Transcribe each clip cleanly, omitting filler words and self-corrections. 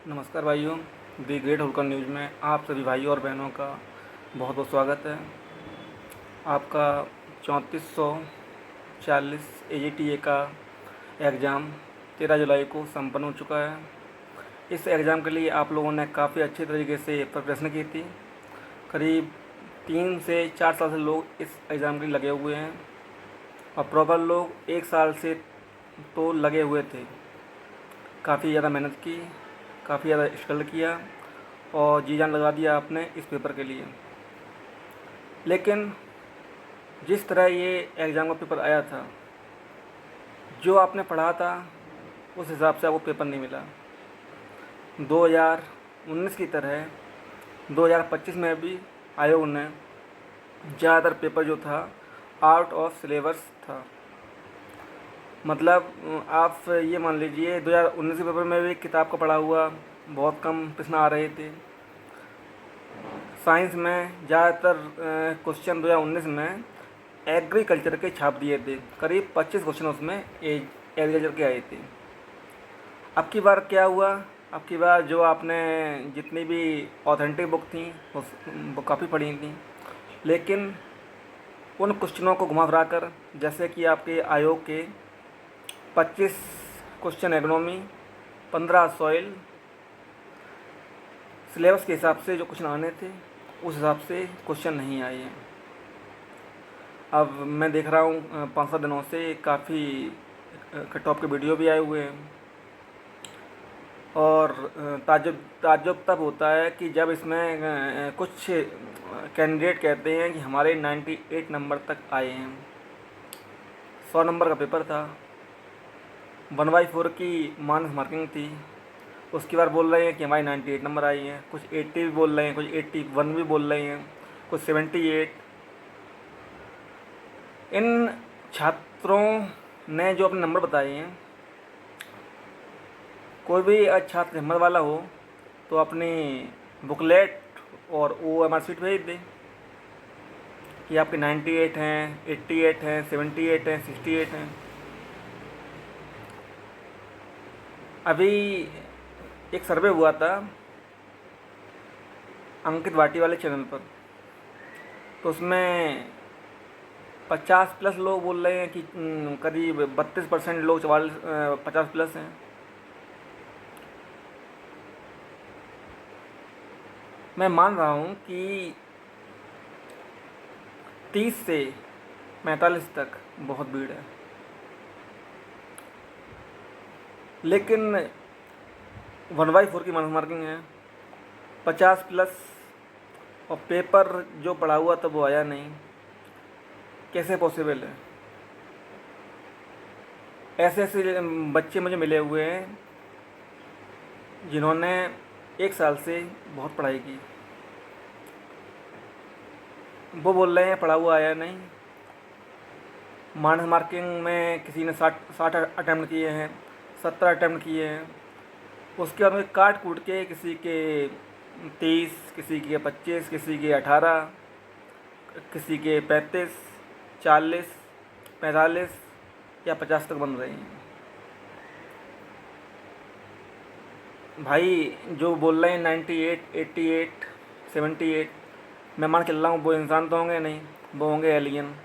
नमस्कार भाइयों। The great Holkar news में आप सभी भाइयों और बहनों का बहुत बहुत स्वागत है। आपका 3440 AGTA का एग्ज़ाम 13 जुलाई को संपन्न हो चुका है। इस एग्ज़ाम के लिए आप लोगों ने काफ़ी अच्छे तरीके से प्रिपरेशन की थी। करीब 3 से 4 साल से लोग इस एग्ज़ाम के लिए लगे हुए हैं और प्रॉपर लोग 1 साल से तो लगे हुए थे। काफ़ी ज़्यादा मेहनत की, काफ़ी ज़्यादा स्ट्रगल किया और जी जान लगा दिया आपने इस पेपर के लिए। लेकिन जिस तरह ये एग्ज़ाम का पेपर आया था, जो आपने पढ़ा था उस हिसाब से आपको पेपर नहीं मिला। 2019 की तरह 2025 में भी आयोग ने ज़्यादातर पेपर जो था आउट ऑफ सिलेबस था। मतलब आप ये मान लीजिए 2019 के पेपर में भी किताब का पढ़ा हुआ बहुत कम प्रश्न आ रहे थे। साइंस में ज़्यादातर क्वेश्चन 2019 में एग्रीकल्चर के छाप दिए थे। करीब 25 क्वेश्चन उसमें एग्रीकल्चर के आए थे। अब की बार क्या हुआ, अब की बार जो आपने जितनी भी ऑथेंटिक बुक थी वो काफ़ी पढ़ी थी, लेकिन उन क्वेश्चनों को घुमा फिरा कर, जैसे कि आपके आयोग के 25 क्वेश्चन एग्नोमी, 15 सॉइल, सिलेबस के हिसाब से जो क्वेश्चन आने थे उस हिसाब से क्वेश्चन नहीं आए हैं। अब मैं देख रहा हूँ 5-7 दिनों से काफ़ी कट ऑफ के वीडियो भी आए हुए हैं और ताज्जुब तब होता है कि जब इसमें कुछ कैंडिडेट कहते हैं कि हमारे 98 नंबर तक आए हैं। 100 नंबर का पेपर था, 1/4 की मानस मार्किंग थी। उसके बाद बोल रहे हैं कि हमारी 98 नंबर आई हैं, कुछ 80 भी बोल रहे हैं, कुछ 81 भी बोल रहे हैं, कुछ 78। इन छात्रों ने जो अपने नंबर बताए हैं, कोई भी छात्र हिम्मत वाला हो तो अपनी बुकलेट और OMR शीट भेज दे कि आपके 98 हैं, 88 हैं, 78 हैं, 68 हैं। अभी एक सर्वे हुआ था अंकित भाटी वाले चैनल पर, तो उसमें 50+ लोग बोल रहे हैं कि करीब 32% लोग 50+ हैं। मैं मान रहा हूँ कि 30 से 45 तक बहुत भीड़ है, लेकिन 1/4 की मानस मार्किंग है, 50+ और पेपर जो पढ़ा हुआ था वो आया नहीं। कैसे पॉसिबल है? ऐसे ऐसे बच्चे मुझे मिले हुए हैं जिन्होंने 1 साल से बहुत पढ़ाई की, वो बोल रहे हैं पढ़ा हुआ आया नहीं। मानस मार्किंग में किसी ने 60 अटैम्प्ट किए हैं, 70 अटैम्प्ट किए हैं, उसके बाद में काट कूट के किसी के 30, किसी के 25, किसी के 18, किसी के 35, 40, 45 या 50 तक बन रहे हैं। भाई जो बोल रहे हैं 98, 88, 78, मैं मान चल रहा हूँ वो इंसान तो होंगे नहीं, वो होंगे एलियन।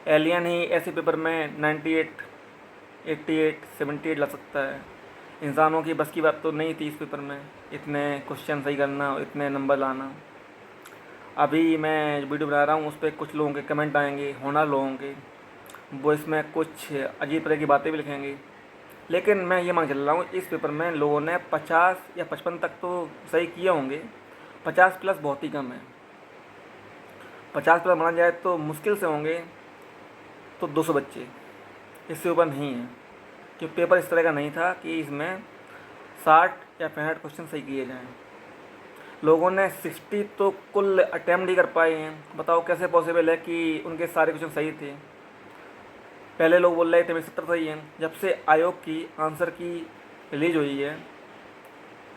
एलियन ही ऐसे पेपर में 98, 88, 78 ला सकता है। इंसानों की बस की बात तो नहीं थी इस पेपर में इतने क्वेश्चन सही करना, इतने नंबर लाना। अभी मैं वीडियो बना रहा हूँ उस पर कुछ लोगों के कमेंट आएंगे, होनर लोगों के, वो इसमें कुछ अजीब तरह की बातें भी लिखेंगे, लेकिन मैं ये मान चल रहा हूँ इस पेपर में लोगों ने 50 या 55 तक तो सही किए होंगे। 50+ बहुत ही कम है। 50+ माना जाए तो मुश्किल से होंगे तो 200 बच्चे, इससे ऊपर नहीं है, क्योंकि पेपर इस तरह का नहीं था कि इसमें 60 या 65 क्वेश्चन सही किए जाएँ। लोगों ने 60 तो कुल अटैम्प्ट ही कर पाए हैं। बताओ कैसे पॉसिबल है कि उनके सारे क्वेश्चन सही थे। पहले लोग बोल रहे थे मेरे 70 सही हैं। जब से आयोग की आंसर की रिलीज हुई है,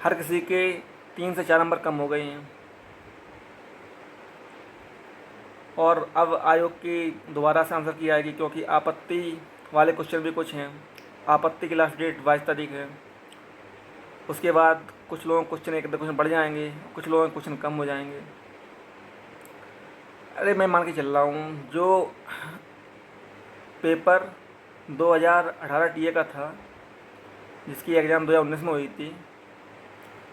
हर किसी के 3 से 4 नंबर कम हो गए हैं और अब आयोग की दोबारा से आंसर की आएगी, क्योंकि आपत्ति वाले क्वेश्चन भी कुछ हैं। आपत्ति की लास्ट डेट 22 तारीख है। उसके बाद कुछ लोगों क्वेश्चन एक दो क्वेश्चन बढ़ जाएंगे, कुछ लोगों के क्वेश्चन कम हो जाएंगे। अरे मैं मान के चल रहा हूँ जो पेपर 2018 टीए का था, जिसकी एग्ज़ाम 2019 में हुई थी,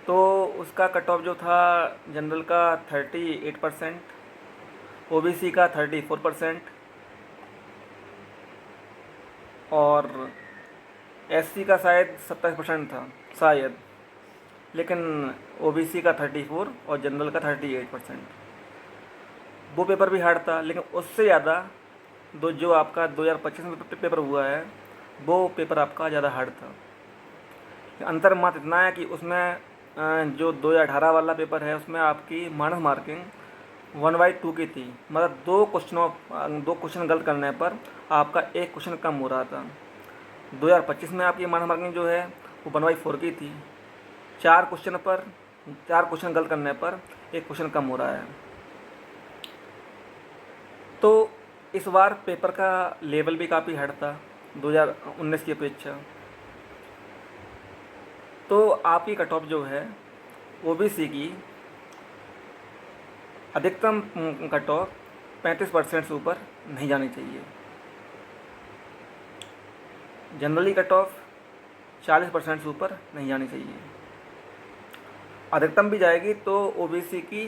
तो उसका कट ऑफ जो था जनरल का 38%, ओबीसी का 34% और एससी का शायद 27% था शायद, लेकिन ओबीसी का 34 और जनरल का 38%। वो पेपर भी हार्ड था, लेकिन उससे ज़्यादा जो आपका 2025 में पेपर हुआ है वो पेपर आपका ज़्यादा हार्ड था। अंतर मात्र इतना है कि उसमें जो 2018 वाला पेपर है उसमें आपकी माइनस मार्किंग 1/2 की थी, मतलब दो क्वेश्चन गलत करने पर आपका एक क्वेश्चन कम हो रहा था। 2025 में आपकी माइनस मार्किंग जो है वो 1/4 की थी, चार क्वेश्चन गलत करने पर एक क्वेश्चन कम हो रहा है। तो इस बार पेपर का लेवल भी काफ़ी हार्ड था 2019 की अपेक्षा। तो आपकी कट ऑफ जो है ओबीसी की अधिकतम कट ऑफ 35% से ऊपर नहीं जानी चाहिए। जनरली कट ऑफ 40% से ऊपर नहीं जानी चाहिए। अधिकतम भी जाएगी तो ओबीसी की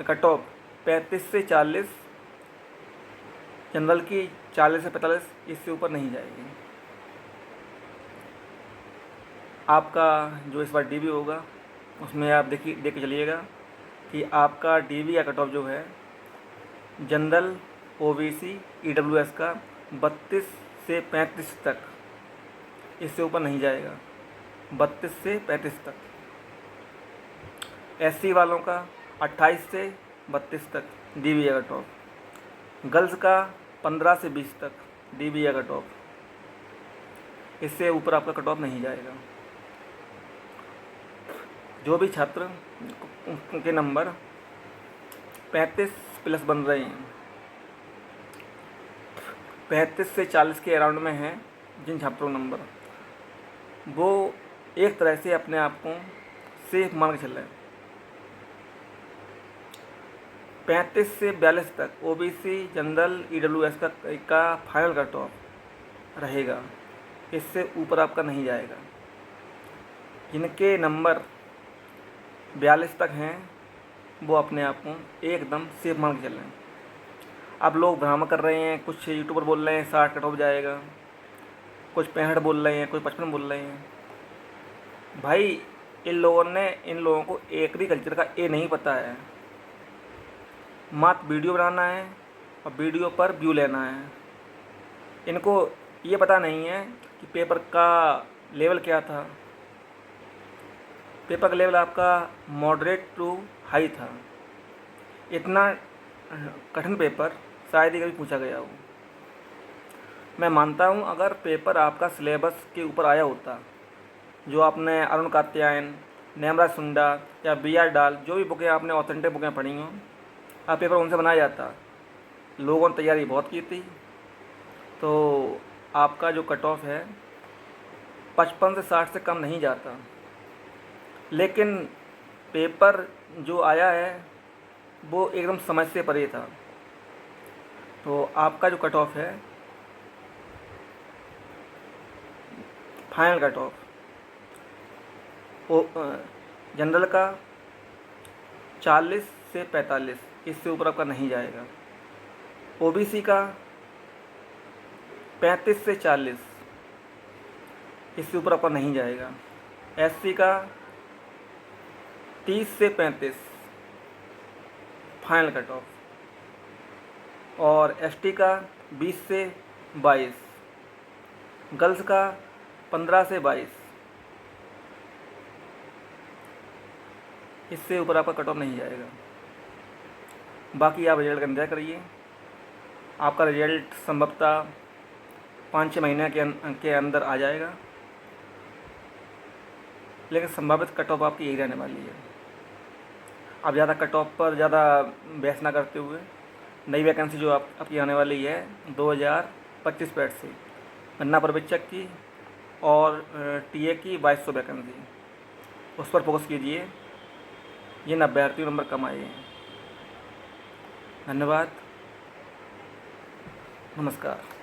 कट ऑफ 35 से 40, जनरल की 40 से 45, इससे ऊपर नहीं जाएगी। आपका जो इस बार डीबी होगा उसमें आप देख के चलिएगा कि आपका डीबी या कट ऑफ जो है जनरल, ओबीसी, ईडब्ल्यूएस का 32 से 35 तक, इससे ऊपर नहीं जाएगा। 32 से 35 तक। एससी वालों का 28 से 32 तक डीबी या कट ऑफ। गर्ल्स का 15 से 20 तक डीबी या कट ऑफ। इससे ऊपर आपका कट ऑफ नहीं जाएगा। जो भी छात्र के नंबर 35+ बन रहे हैं, 35 से 40 के अराउंड में हैं जिन छात्रों का नंबर, वो एक तरह से अपने आप को सेफ मान के चल रहे हैं। 35 से 42 तक ओबीसी, जनरल, ईडब्ल्यूएस का फाइनल कट ऑफ रहेगा, इससे ऊपर आपका नहीं जाएगा। जिनके नंबर 42 तक हैं वो अपने आप को एकदम सेफ मान के चल रहे हैं। अब लोग भ्रम कर रहे हैं, कुछ यूट्यूबर बोल रहे हैं 60 कट ऑफ जाएगा, कुछ 65 बोल रहे हैं, कुछ 55 बोल रहे हैं। भाई इन लोगों को एग्रीकल्चर का ए नहीं पता है। मात्र वीडियो बनाना है और वीडियो पर व्यू लेना है। इनको ये पता नहीं है कि पेपर का लेवल क्या था। पेपर का लेवल आपका मॉडरेट टू हाई था। इतना कठिन पेपर शायद ही कभी पूछा गया हो। मैं मानता हूँ अगर पेपर आपका सिलेबस के ऊपर आया होता, जो आपने अरुण कात्यायन, नेमराज सुंडा या BR डाल, जो भी बुकें आपने ऑथेंटिक बुकें पढ़ी हों, आप पेपर उनसे बनाया जाता। लोगों ने तैयारी बहुत की थी, तो आपका जो कट ऑफ है 55 से 60 से कम नहीं जाता। लेकिन पेपर जो आया है वो एकदम समझ से परे था। तो आपका जो कट ऑफ है फाइनल कट ऑफ जनरल का 40 से 45, इससे ऊपर आपका नहीं जाएगा। ओबीसी का 35 से 40, इससे ऊपर आपका नहीं जाएगा। एससी का 30 से 35 फाइनल कट ऑफ, और एसटी का 20 से 22, गर्ल्स का 15 से 22, इससे ऊपर आपका कट ऑफ नहीं जाएगा। बाकी आप रिजल्ट का इंतजार करिए। आपका रिजल्ट संभवतः 5-6 महीने के अंदर आ जाएगा, लेकिन संभावित कट ऑफ आपकी यही रहने वाली है। अब ज़्यादा कट ऑफ पर ज़्यादा बहस ना करते हुए, नई वैकेंसी जो आपकी आने वाली है 2025 बैच से, गन्ना प्रवेशक की और टीए की 2200 वैकेंसी, उस पर फोकस कीजिए, जिन अभ्यर्थियों नंबर कम आए हैं। धन्यवाद, नमस्कार।